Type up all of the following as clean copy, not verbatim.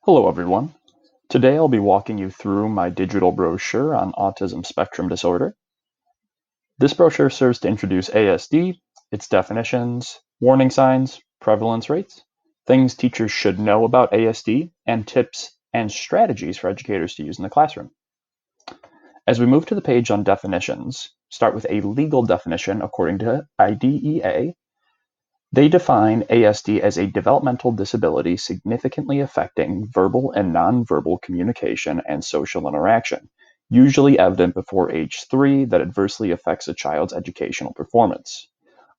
Hello everyone. Today I'll be walking you through my digital brochure on autism spectrum disorder. This brochure serves to introduce ASD, its definitions, warning signs, prevalence rates, things teachers should know about ASD, and tips and strategies for educators to use in the classroom. As we move to the page on definitions, start with a legal definition according to IDEA. They define ASD as a developmental disability significantly affecting verbal and nonverbal communication and social interaction, usually evident before age 3 that adversely affects a child's educational performance.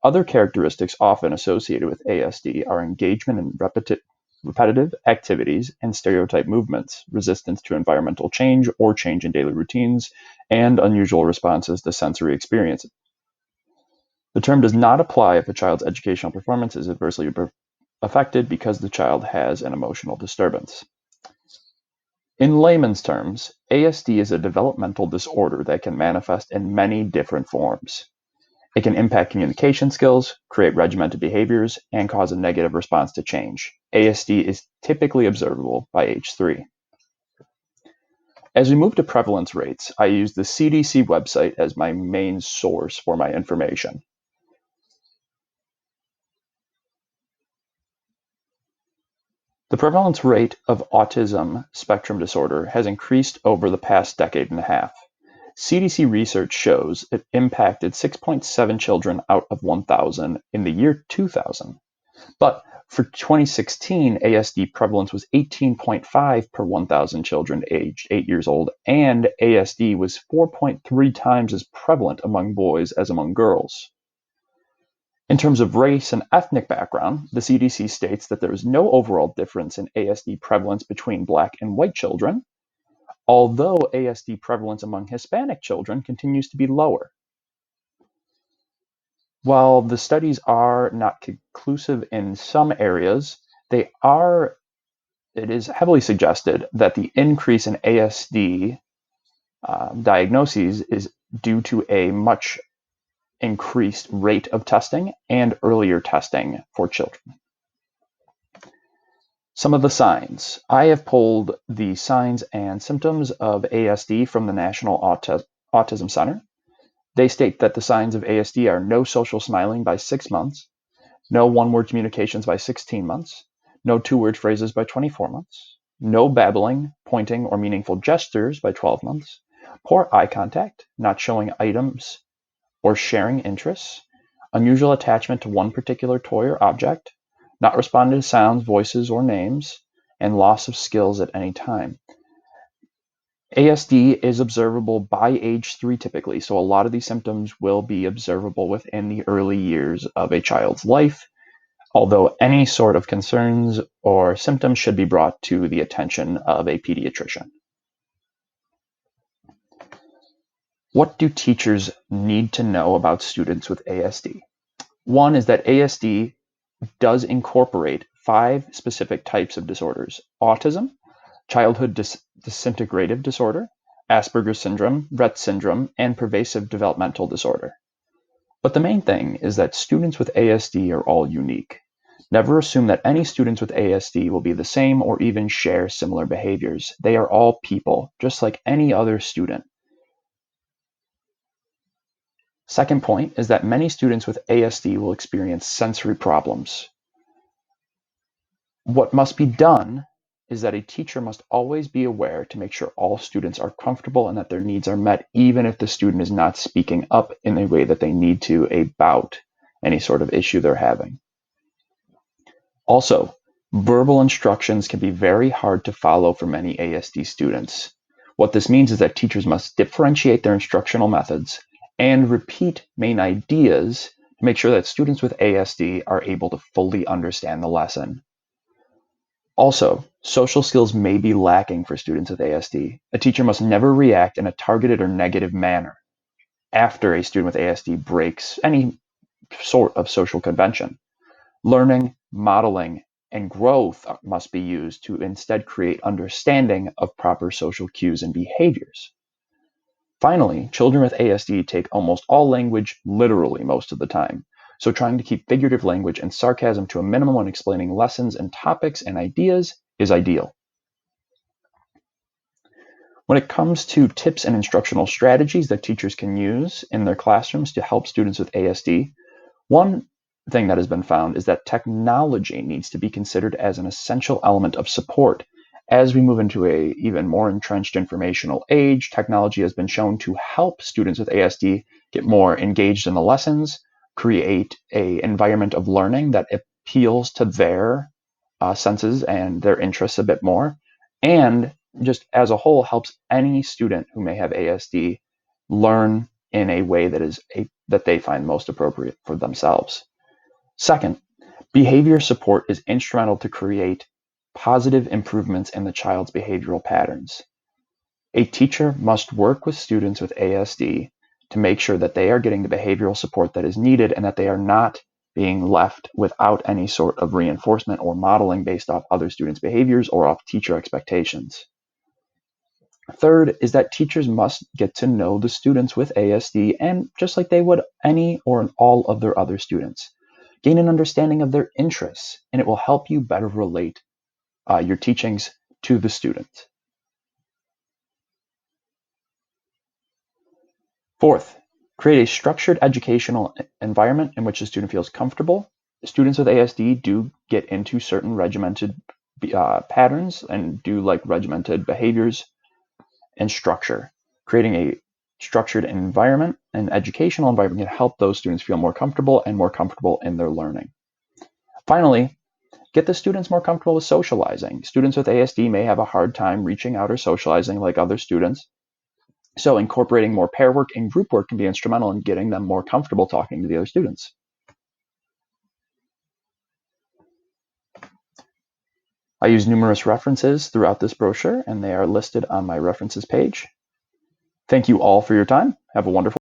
Other characteristics often associated with ASD are engagement in repetitive activities and stereotype movements, resistance to environmental change or change in daily routines, and unusual responses to sensory experiences. The term does not apply if a child's educational performance is adversely affected because the child has an emotional disturbance. In layman's terms, ASD is a developmental disorder that can manifest in many different forms. It can impact communication skills, create regimented behaviors, and cause a negative response to change. ASD is typically observable by age 3. As we move to prevalence rates, I use the CDC website as my main source for my information. The prevalence rate of autism spectrum disorder has increased over the past decade and a half. CDC research shows it impacted 6.7 children out of 1,000 in the year 2000. But for 2016, ASD prevalence was 18.5 per 1,000 children aged 8 years old, and ASD was 4.3 times as prevalent among boys as among girls. In terms of race and ethnic background, the CDC states that there is no overall difference in ASD prevalence between Black and white children, although ASD prevalence among Hispanic children continues to be lower. While the studies are not conclusive in some areas, it is heavily suggested that the increase in ASD diagnoses is due to a much increased rate of testing and earlier testing for children. Some of the signs. I have pulled the signs and symptoms of ASD from the National Autism Center. They state that the signs of ASD are no social smiling by 6 months, no one-word communications by 16 months, no two-word phrases by 24 months, no babbling, pointing, or meaningful gestures by 12 months, poor eye contact, not showing items or sharing interests, unusual attachment to one particular toy or object, not responding to sounds, voices, or names, and loss of skills at any time. ASD is observable by age 3 typically, so a lot of these symptoms will be observable within the early years of a child's life, although any sort of concerns or symptoms should be brought to the attention of a pediatrician. What do teachers need to know about students with ASD? One is that ASD does incorporate 5 specific types of disorders: autism, childhood disintegrative disorder, Asperger's syndrome, Rett syndrome, and pervasive developmental disorder. But the main thing is that students with ASD are all unique. Never assume that any students with ASD will be the same or even share similar behaviors. They are all people, just like any other student. Second point is that many students with ASD will experience sensory problems. What must be done is that a teacher must always be aware to make sure all students are comfortable and that their needs are met, even if the student is not speaking up in a way that they need to about any sort of issue they're having. Also, verbal instructions can be very hard to follow for many ASD students. What this means is that teachers must differentiate their instructional methods and repeat main ideas to make sure that students with ASD are able to fully understand the lesson. Also, social skills may be lacking for students with ASD. A teacher must never react in a targeted or negative manner after a student with ASD breaks any sort of social convention. Learning, modeling, and growth must be used to instead create understanding of proper social cues and behaviors. Finally, children with ASD take almost all language literally most of the time, so trying to keep figurative language and sarcasm to a minimum when explaining lessons and topics and ideas is ideal. When it comes to tips and instructional strategies that teachers can use in their classrooms to help students with ASD, one thing that has been found is that technology needs to be considered as an essential element of support. As we move into an even more entrenched informational age, technology has been shown to help students with ASD get more engaged in the lessons, create an environment of learning that appeals to their senses and their interests a bit more, and just as a whole helps any student who may have ASD learn in a way that they find most appropriate for themselves. Second, behavior support is instrumental to create positive improvements in the child's behavioral patterns. A teacher must work with students with ASD to make sure that they are getting the behavioral support that is needed and that they are not being left without any sort of reinforcement or modeling based off other students' behaviors or off teacher expectations. Third is that teachers must get to know the students with ASD and just like they would any or all of their other students. Gain an understanding of their interests, and it will help you better relate your teachings to the student. Fourth, create a structured educational environment in which the student feels comfortable. Students with ASD do get into certain regimented patterns and do like regimented behaviors and structure. Creating a structured environment, an educational environment, can help those students feel more comfortable in their learning. Finally, get the students more comfortable with socializing. Students with ASD may have a hard time reaching out or socializing like other students. So incorporating more pair work and group work can be instrumental in getting them more comfortable talking to the other students. I use numerous references throughout this brochure, and they are listed on my references page. Thank you all for your time. Have a wonderful